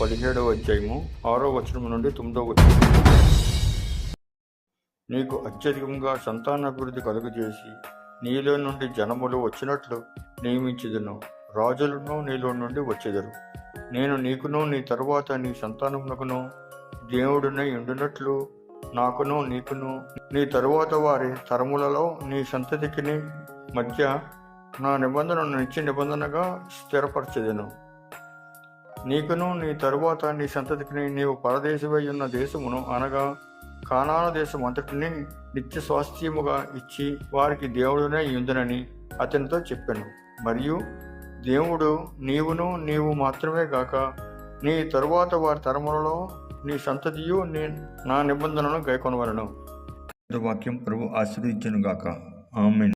17వ అధ్యాయము 6వ వచనం నుండి 9వ వచనం. నీకు అత్యధికంగా సంతానాభివృద్ధి కలుగజేసి నీలో నుండి జనములు వచ్చినట్లు నియమించుదును. రాజులను నీలో నుండి వచ్చెదరు. నేను నీకును నీ తరువాత నీ సంతానమునకును దేవుడినై ఉండునట్లు నాకును నీకును నీ తరువాత వారి తరములలో నీ సంతతికి మధ్య నా నిబంధనను నిత్య నిబంధనగా స్థిరపరచెదను. నీకును నీ తరువాత నీ సంతతికి నీవు పరదేశమై ఉన్న దేశమును అనగా కానాను దేశం అంతటిని నిత్య స్వాస్థ్యముగా ఇచ్చి వారికి దేవుడునే యుందునని అతనితో చెప్పాను. మరియు దేవుడు నీవు మాత్రమే గాక నీ తరువాత వారి తరములలో నీ సంతతియు నా నిబంధనను గైకొనవలెను. వాక్యం ప్రభు ఆశీర్వదించును గాక. ఆమేన్.